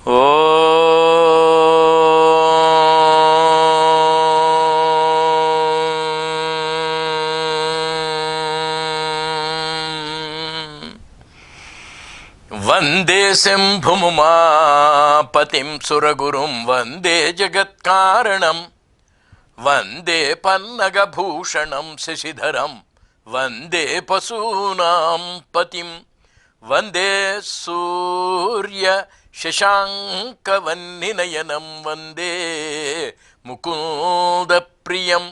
వందే శంభుముమాపతిం సురగురుం వందే జగత్కారణం వందే పన్నగభూషణం శశిధరం వందే పశూనాం పతిం వందే సూర్య శశాంకవన్నినయనం వందే ముకుందప్రియం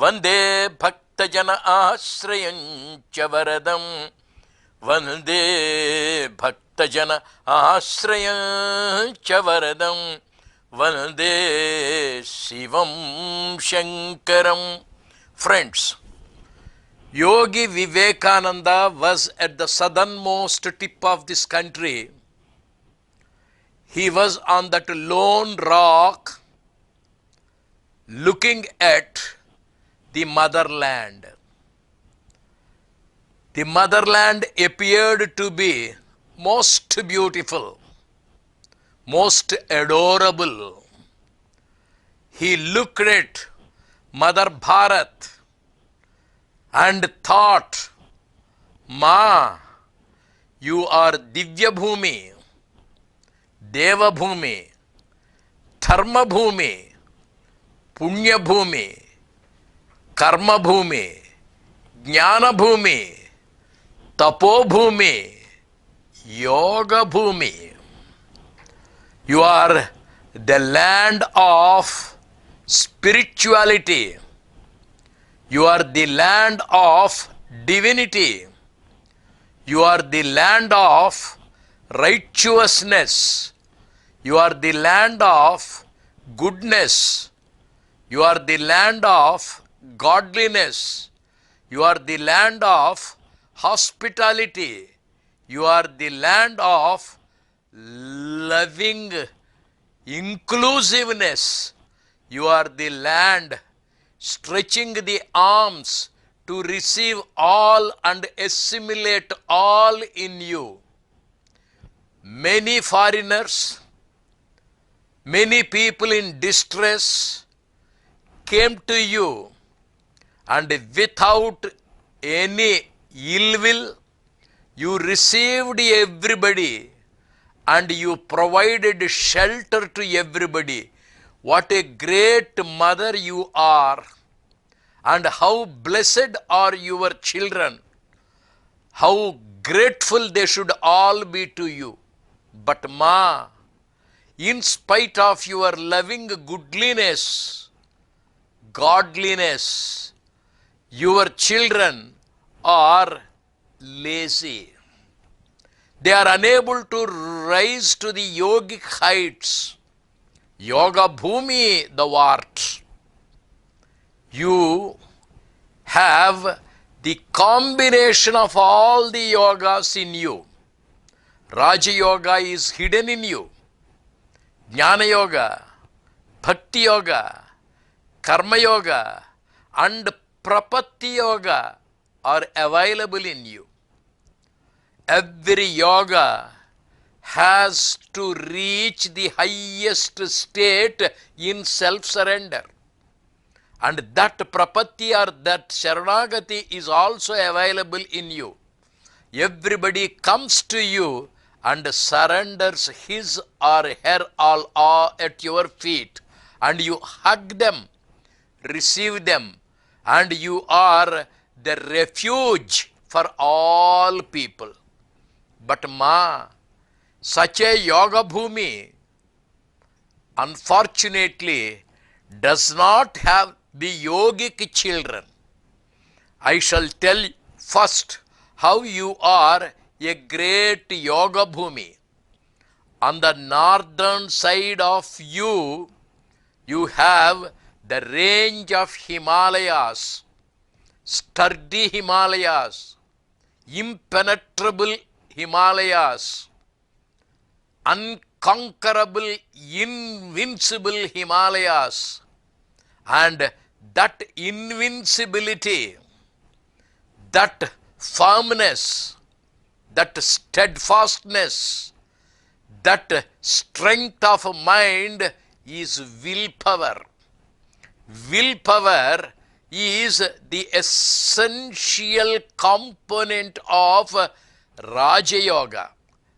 వందే భక్తజన ఆశ్రయం చ వరదం వందే భక్తజన ఆశ్రయం చ వరదం వందే శివం Shankaram. Friends, Yogi Vivekananda was at the southernmost tip of this country. He was on that lone rock looking at the motherland. The motherland appeared to be most beautiful, most adorable. He looked at Mother Bharat and thought, Ma, you are Divya Bhumi, Deva Bhumi, Dharma Bhumi, Punya Bhumi, Karma Bhumi, Jnana Bhumi, Tapo Bhumi, Yoga Bhumi. You are the land of spirituality. You are the land of divinity. You are the land of righteousness. You are the land of goodness. You are the land of godliness. You are the land of hospitality. You are the land of loving inclusiveness. You are the land stretching the arms to receive all and assimilate all in you. Many foreigners, many people in distress came to you, and without any ill will, you received everybody and you provided shelter to everybody. What a great mother you are, and how blessed are your children. How grateful they should all be to you. But Ma, in spite of your loving goodliness, godliness, your children are lazy. They are unable to rise to the yogic heights. Yoga Bhumi thou art. You have the combination of all the yogas in you. Raja Yoga is hidden in you. Jnana Yoga, Bhakti Yoga, Karma Yoga, and Prapatti Yoga are available in you. Every yoga has to reach the highest state in self-surrender. And that Prapatti or that Sharanagati is also available in you. Everybody comes to you and surrenders his or her all at your feet, and you hug them, receive them, and you are the refuge for all people. But Ma, such a yoga bhumi unfortunately does not have the yogic children. I shall tell first how you are a great yoga bhumi. On the northern side of you, you have the range of Himalayas, sturdy Himalayas, impenetrable Himalayas, unconquerable, invincible Himalayas, and that invincibility, that firmness, that steadfastness, That strength of mind is willpower. Willpower is the essential component of Raja Yoga.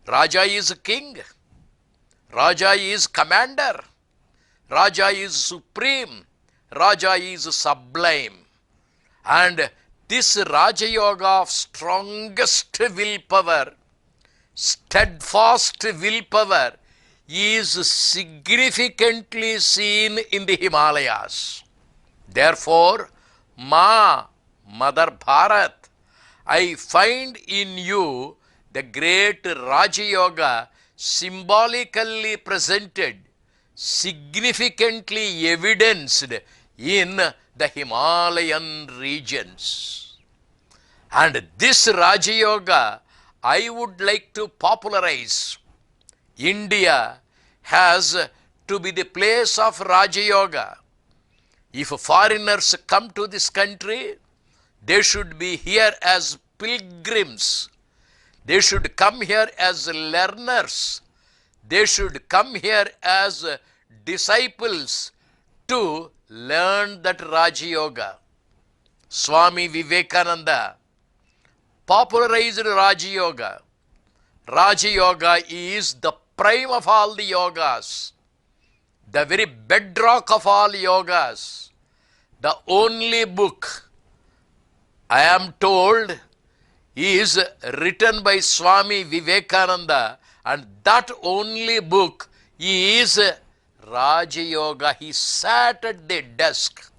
Raja is king. Raja is commander. Raja is supreme. Raja is sublime. And this Raja Yoga of strongest willpower, steadfast willpower, is significantly seen in the Himalayas. Therefore, Mother Bharat, I find in you the great Raja Yoga symbolically presented, significantly evidenced in the Himalayan regions. And this Raja Yoga I would like to popularize. India has to be the place of Raja Yoga. If foreigners come to this country, they should be here as pilgrims. They should come here as learners. They should come here as disciples to learn that Raja Yoga. Swami Vivekananda popularized Raja Yoga. Raja Yoga is the prime of all the yogas, the very bedrock of all yogas. The only book, I am told, is written by Swami Vivekananda, and that only book is Raja Yoga. He sat at the desk,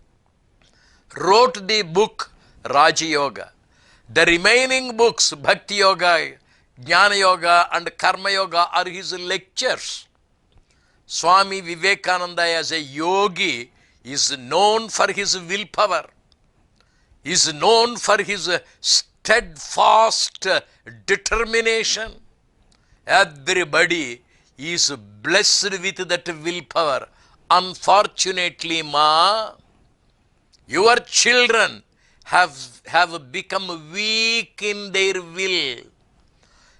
wrote the book Raja Yoga. The remaining books, Bhakti Yoga, Jnana Yoga and Karma Yoga, are his lectures. Swami Vivekananda as a yogi is known for his willpower, is known for his steadfast determination. Everybody is blessed with that willpower. Unfortunately, your children have become weak in their will.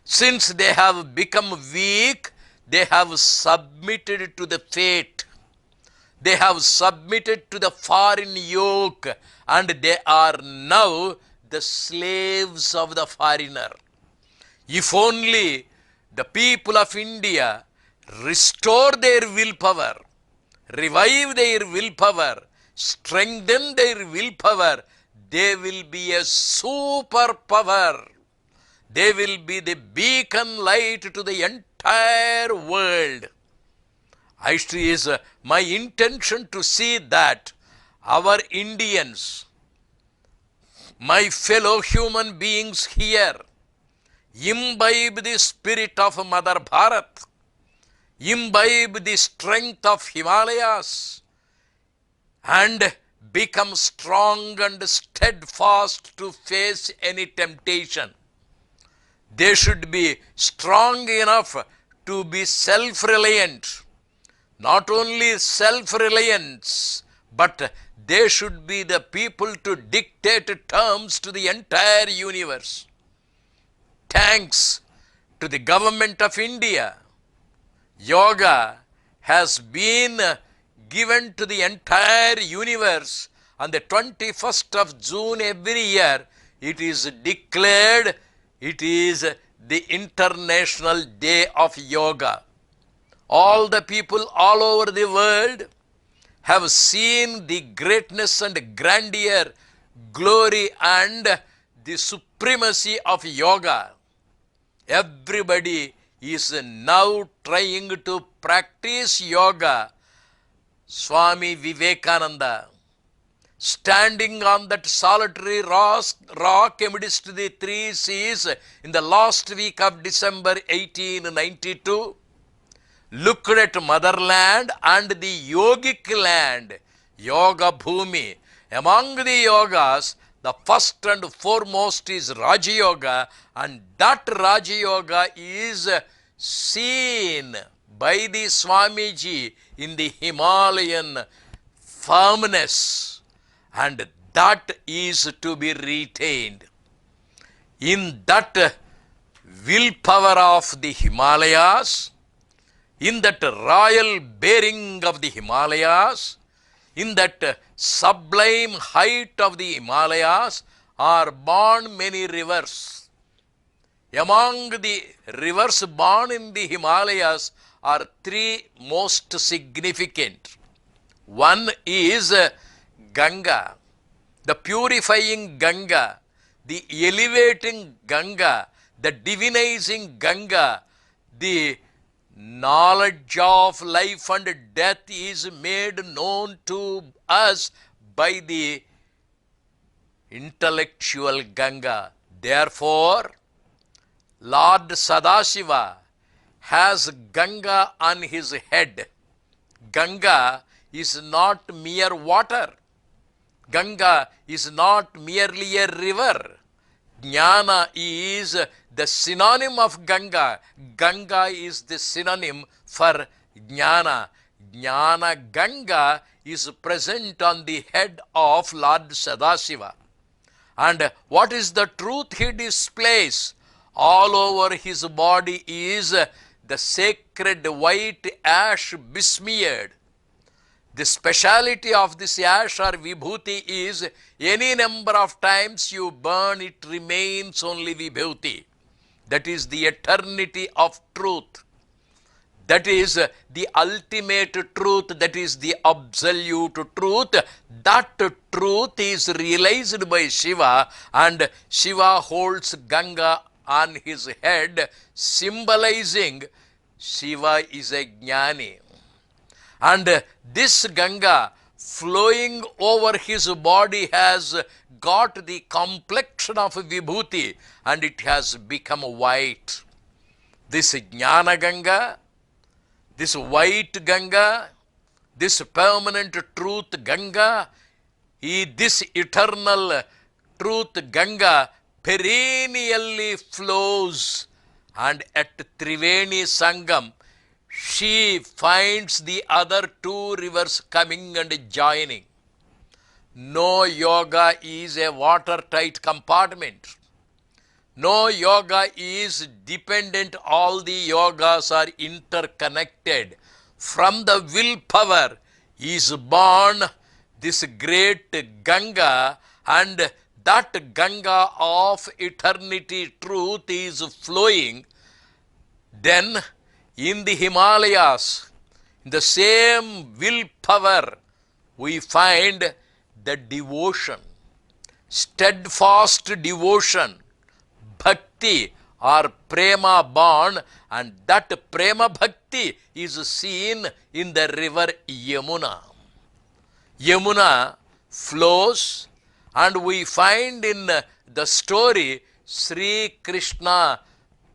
Since they have become weak, they have submitted to the fate. They have submitted to the foreign yoke, and they are now the slaves of the foreigner. If only the people of India restore their willpower, revive their willpower, strengthen their willpower, they will be a superpower. They will be the beacon light to the entire world. It is my intention to see that our Indians, my fellow human beings here, imbibe the spirit of Mother Bharat, imbibe the strength of Himalayas, and become strong and steadfast to face any temptation. They should be strong enough to be self-reliant. Not only self-reliance, but they should be the people to dictate terms to the entire universe. Thanks to the government of India, yoga has been given to the entire universe. On the 21st of June every year, it is declared it is the International Day of Yoga. All the people all over the world have seen the greatness and grandeur, glory and the supremacy of yoga. Everybody is now trying to practice yoga. Swami Vivekananda, standing on that solitary rock amidst the three seas in the last week of December 1892, looked at motherland and the yogic land, Yoga Bhumi. Among the yogas, the first and foremost is Raja Yoga, and that Raja Yoga is seen by the Swamiji in the Himalayan firmness, and that is to be retained. In that willpower of the Himalayas, in that royal bearing of the Himalayas, in that sublime height of the Himalayas, are born many rivers. Among the rivers born in the Himalayas are three most significant. One is Ganga, the purifying Ganga, the elevating Ganga, the divinizing Ganga, the knowledge of life and death is made known to us by the intellectual Ganga. Therefore, Lord Sadashiva has Ganga on his head. Ganga is not mere water. Ganga is not merely a river. Jnana is the synonym of Ganga. Ganga is the synonym for Jnana. Jnana Ganga is present on the head of Lord Sadashiva. And what is the truth he displays? All over his body is the sacred white ash besmeared. The speciality of this ash or vibhuti is any number of times you burn, it remains only vibhuti. That is the eternity of truth. That is the ultimate truth. That is the absolute truth. That truth is realized by Shiva, and Shiva holds Ganga on his head, symbolizing Shiva is a Jnani. And this Ganga flowing over his body has got the complexion of vibhuti, and it has become white. This Jnana Ganga, this white Ganga, this permanent truth Ganga, this eternal truth Ganga perennially flows, and at Triveni Sangam she finds the other two rivers coming and joining. No yoga is a watertight compartment. No yoga is dependent. All the yogas are interconnected. From the willpower is born this great Ganga, and that Ganga of eternity truth is flowing. Then in the Himalayas, in the same willpower, we find the devotion, steadfast devotion, bhakti or prema born, and that prema bhakti is seen in the river Yamuna. Yamuna flows, and we find in the story Sri Krishna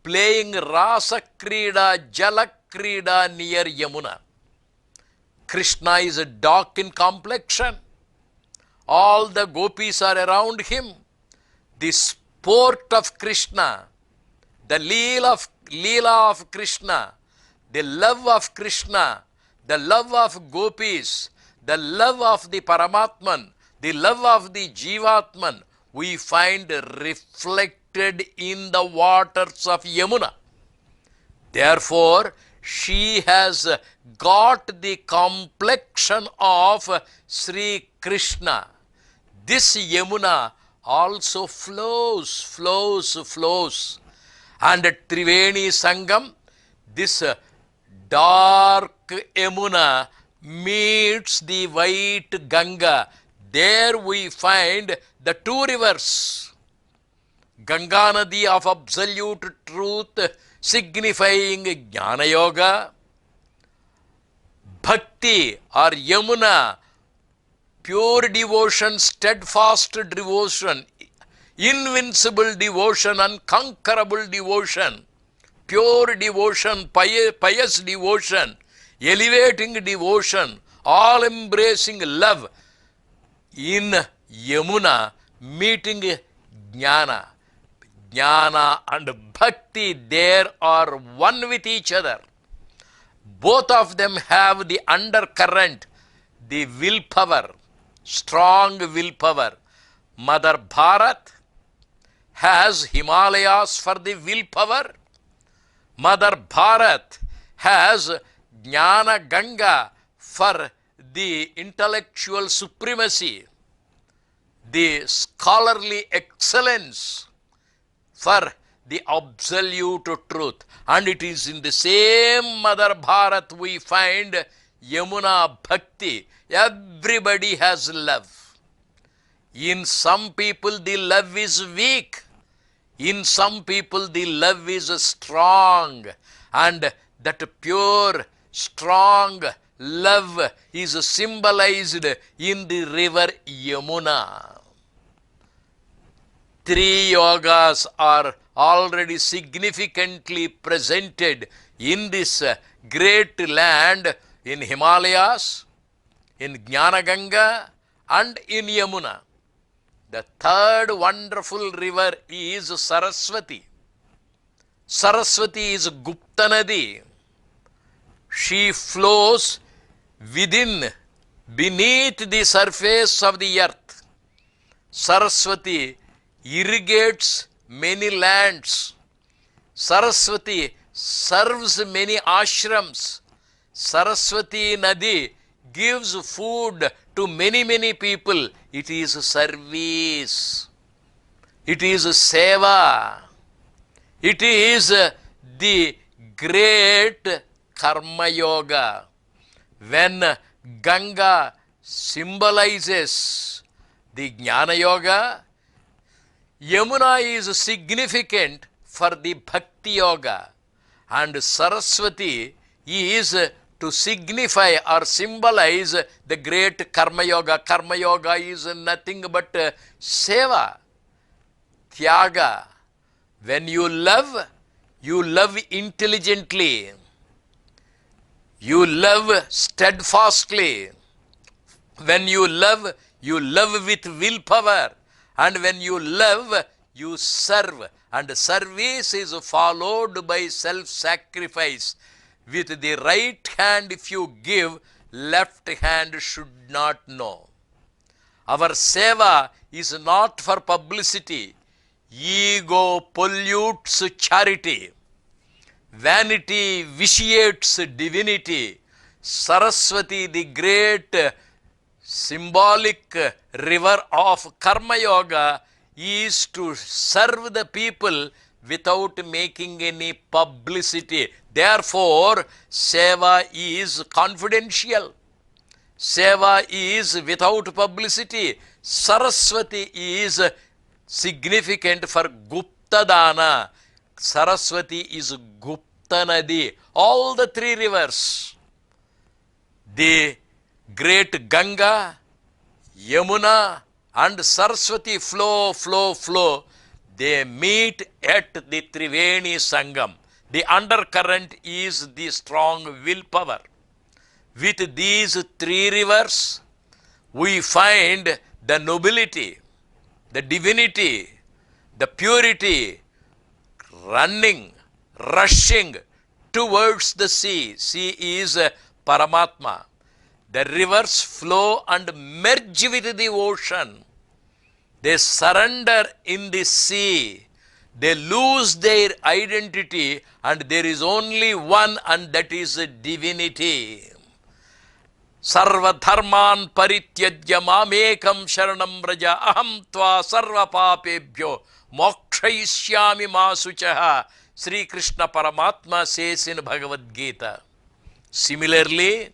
playing Rasa Krida, Jala Krida near Yamuna. Krishna is dark in complexion. All the gopis are around him. The sport of Krishna, the Leela of Krishna, the love of Krishna, the love of gopis, the love of the Paramatman, the love of the Jivatman, we find reflected in the waters of Yamuna. Therefore, she has got the complexion of Sri Krishna. This Yamuna also flows. And at Triveni Sangam, this dark Yamuna meets the white Ganga. There we find the two rivers. Ganga Nadi of absolute truth, signifying Jnana Yoga. Bhakti or Yamuna, pure devotion, steadfast devotion, invincible devotion, unconquerable devotion, pure devotion, pious devotion, elevating devotion, all-embracing love. In Yamuna, meeting Jnana. Jnana and Bhakti, there are one with each other. Both of them have the undercurrent, the willpower, strong willpower. Mother Bharat has Himalayas for the willpower. Mother Bharat has Jnana Ganga for the intellectual supremacy, the scholarly excellence, for the absolute truth. And it is in the same Mother Bharat we find Yamuna Bhakti. Everybody has love. In some people the love is weak. In some people the love is strong. And that pure, strong love is symbolized in the river Yamuna. 3 yogas are already significantly presented in this great land, in Himalayas, in Jnana Ganga, and in Yamuna. The third wonderful river is Saraswati. Saraswati is Gupta Nadi. She flows beneath the surface of the earth. Saraswati irrigates many lands. Saraswati serves many ashrams. Saraswati Nadi gives food to many people. It is service. It is seva. It is the great karma yoga. When Ganga symbolizes the Jnana Yoga, Yamuna is significant for the Bhakti Yoga, and Saraswati is to signify or symbolize the great Karma Yoga. Karma Yoga is nothing but seva, tyaga. When you love intelligently, you love steadfastly. When you love with willpower. And when you love, you serve. And service is followed by self-sacrifice. With the right hand if you give, left hand should not know. Our seva is not for publicity. Ego pollutes charity. Vanity vitiates divinity. Saraswati, the great symbolic river of Karma Yoga, is to serve the people without making any publicity. Therefore, seva is confidential. Seva is without publicity. Saraswati is significant for Gupta Dana. Saraswati is Gupta Nadi. All the 3 rivers, the great Ganga, Yamuna, and Saraswati flow. They meet at the Triveni Sangam. The undercurrent is the strong willpower. With these 3 rivers, we find the nobility, the divinity, the purity, running, rushing towards the sea. Sea is Paramatma. The rivers flow and merge with the ocean. They surrender in the sea. They lose their identity, and there is only one, and that is divinity. Sarva dharman parityajya mamekam sharanam vraja aham tva sarva papebhyo mokshayishyami masuchaha. Sri Krishna Paramatma says in Bhagavad Gita. Similarly,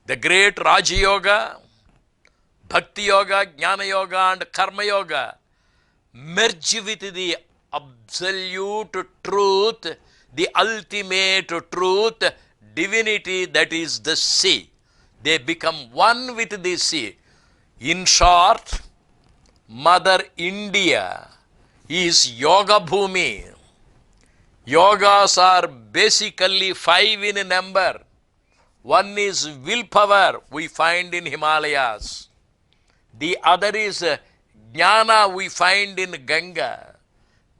the great Raja Yoga, Bhakti Yoga, Jnana Yoga, and Karma Yoga merge with the absolute truth, the ultimate truth, divinity, that is the sea. They become one with the sea. In short, Mother India is Yoga Bhumi. Yogas are basically 5 in number. One is willpower, we find in Himalayas. The other is Jnana, we find in Ganga.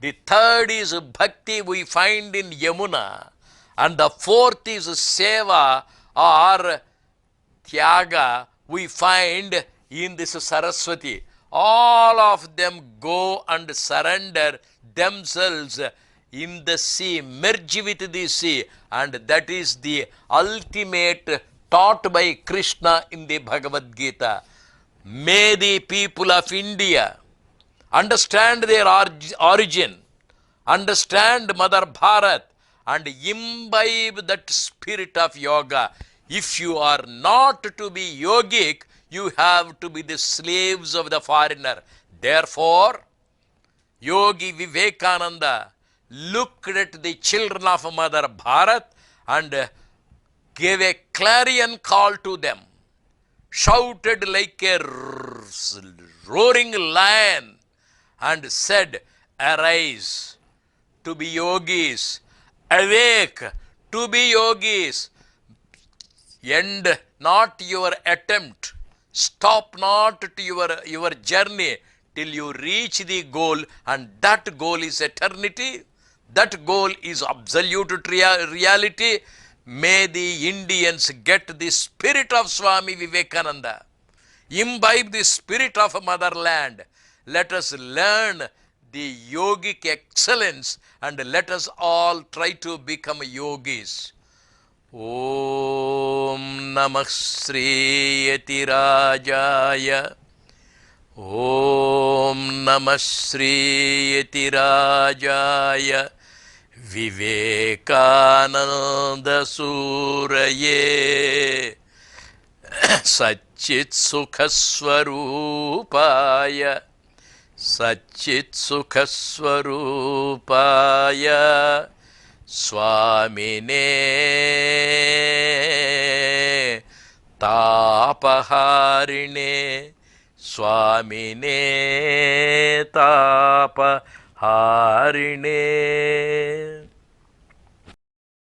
The third is Bhakti, we find in Yamuna. And the fourth is Seva or Tyaga, we find in this Saraswati. All of them go and surrender themselves in the sea, merge with the sea, and that is the ultimate taught by Krishna in the Bhagavad Gita. May the people of India understand their origin, understand Mother Bharat, and imbibe that spirit of yoga. If you are not to be yogic, you have to be the slaves of the foreigner. Therefore, Yogi Vivekananda looked at the children of Mother Bharat and gave a clarion call to them, shouted like a roaring lion, and said, "Arise to be yogis, awake to be yogis, end not your attempt, stop not to your journey till you reach the goal, and that goal is eternity, that goal is absolute reality." May the Indians get the spirit of Swami Vivekananda, imbibe the spirit of motherland. Let us learn the yogic excellence and let us all try to become yogis. Om Namah Shri Yatirajaya. Om Namah Shri Yatirajaya. Vivekananda Suraye. Satchit Sukhaswarupaya. Satchit Sukhaswarupaya. Swamine Tapaharine. Swamine Tapaharine.